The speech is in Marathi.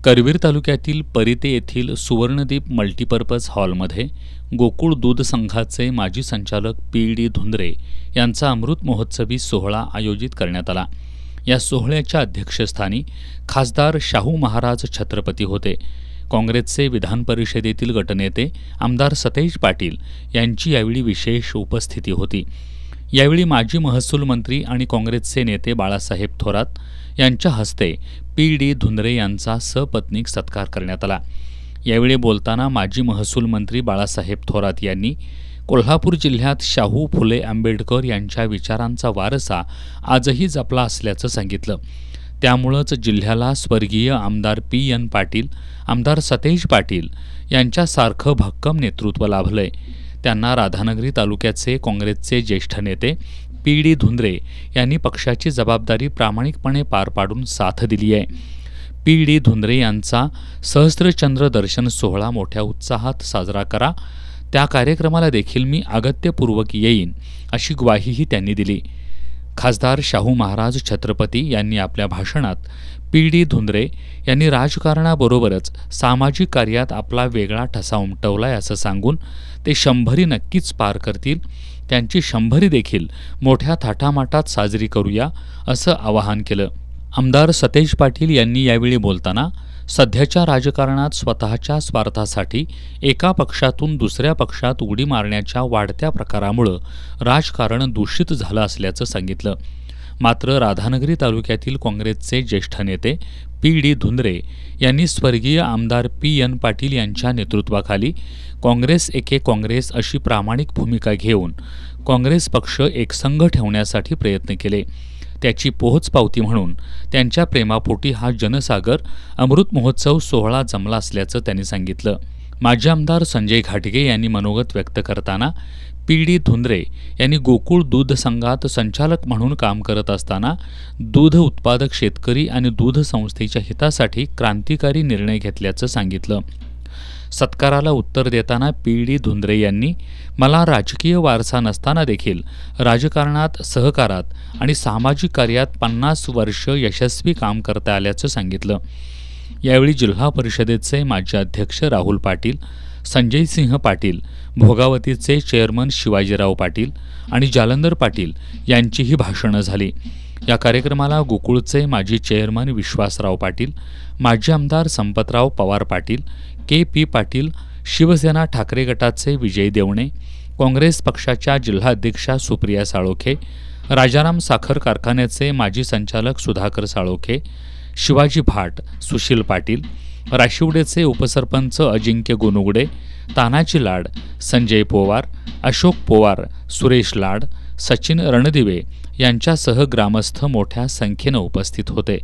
करवीर तालुक्यातील परिते येथील सुवर्णदीप मल्टीपर्पज हॉलमध्ये गोकुळ दूध संघाचे माजी संचालक पी.डी. धुंद्रे यांचा अमृत महोत्सवी सोहळा आयोजित करण्यात आला। या सोहळ्याच्या अध्यक्षस्थानी खासदार शाहू महाराज छत्रपती होते। काँग्रेसचे विधान परिषदेतील गटनेते आमदार सतेज पाटील यांची यावेळी विशेष उपस्थिती होती। यावेळी माजी महसूल मंत्री आणि काँग्रेसचे नेते बाळासाहेब थोरात यांच्या हस्ते पी.डी. धुंद्रे यांचा सपत्नीक सत्कार करण्यात आला। यावेळी बोलताना माजी महसूल मंत्री बाळासाहेब थोरात यांनी कोल्हापूर जिल्ह्यात शाहू फुले आंबेडकर यांच्या विचारांचा वारसा आजही जपला असल्याचं सांगितलं। त्यामुळेच जिल्ह्याला स्वर्गीय आमदार पी.एन. पाटील, आमदार सतेज पाटील यांच्यासारखं भक्कम नेतृत्व लाभलंय। त्यांना राधानगरी तालुक्याचे काँग्रेसचे ज्येष्ठ नेते पी.डी. धुंद्रे यांनी पक्षाची जबाबदारी प्रामाणिकपणे पार पाडून साथ दिली आहे। पी.डी. धुंद्रे यांचा सहस्त्रचंद्र दर्शन सोहळा मोठ्या उत्साहात साजरा करा, त्या कार्यक्रमाला देखील मी अगत्यपूर्वक येईन अशी ग्वाहीही त्यांनी दिली। खासदार शाहू महाराज छत्रपती यांनी आपल्या भाषणात पी.डी. धुंद्रे यांनी राजकारणाबरोबरच सामाजिक कार्यात आपला वेगळा ठसा उमटवलाय असं सांगून ते 100 नक्कीच पार करतील, त्यांची 100 देखील मोठ्या थाटामाटात साजरी करूया असं आवाहन केलं। आमदार सतेज पाटील यांनी यावेळी बोलताना सध्याच्या राजकारणात स्वतःच्या स्वार्थासाठी एका पक्षातून दुसऱ्या पक्षात उडी मारण्याच्या वाढत्या प्रकारामुळे राजकारण दूषित झालं असल्याचं सांगितलं। मात्र राधानगरी तालुक्यातील काँग्रेसचे ज्येष्ठ नेते पी.डी. धुंद्रे यांनी स्वर्गीय आमदार पी.एन. पाटील यांच्या नेतृत्वाखाली काँग्रेस एके काँग्रेस अशी प्रामाणिक भूमिका घेऊन काँग्रेस पक्ष एकसंघ ठेवण्यासाठी प्रयत्न केले। त्याची पोहोचपावती म्हणून त्यांच्या प्रेमापोटी हा जनसागर अमृत महोत्सव सोहळा जमला असल्याचं त्यांनी सांगितलं। माजी आमदार संजय घाटगे यांनी मनोगत व्यक्त करताना पी.डी. धुंद्रे यांनी गोकुळ दूध संघात संचालक म्हणून काम करत असताना दूध उत्पादक शेतकरी आणि दूध संस्थेच्या हितासाठी क्रांतिकारी निर्णय घेतल्याचं सांगितलं। सत्काराला उत्तर देताना पी.डी. धुंद्रे यांनी मला राजकीय वारसा नसताना देखील राजकारणात, सहकारात आणि सामाजिक कार्यात 50 वर्ष यशस्वी काम करता आल्याचं सांगितलं। यावेळी जिल्हा परिषदेचे माजी अध्यक्ष राहुल पाटील, संजय सिंह पाटील, भोगावतीचे चेअरमन शिवाजीराव पाटील आणि जालंधर पाटील यांचीही भाषणं झाली। या कार्यक्रमाला गोकुळचे माजी चेअरमन विश्वासराव पाटील, माजी आमदार संपतराव पवार पाटील, के.पी. पाटील, शिवसेना ठाकरे गटाचे विजय देवणे, काँग्रेस पक्षाच्या जिल्हाध्यक्षा सुप्रिया साळोखे, राजाराम साखर कारखान्याचे माजी संचालक सुधाकर साळोखे, शिवाजी भाट, सुशील पाटील, राशिवडेचे उपसरपंच अजिंक्य गोनुगडे, तानाजी लाड, संजय पोवार, अशोक पोवार, सुरेश लाड, सचिन रणदिवे यांच्यासह ग्रामस्थ मोठ्या संख्येनं उपस्थित होते।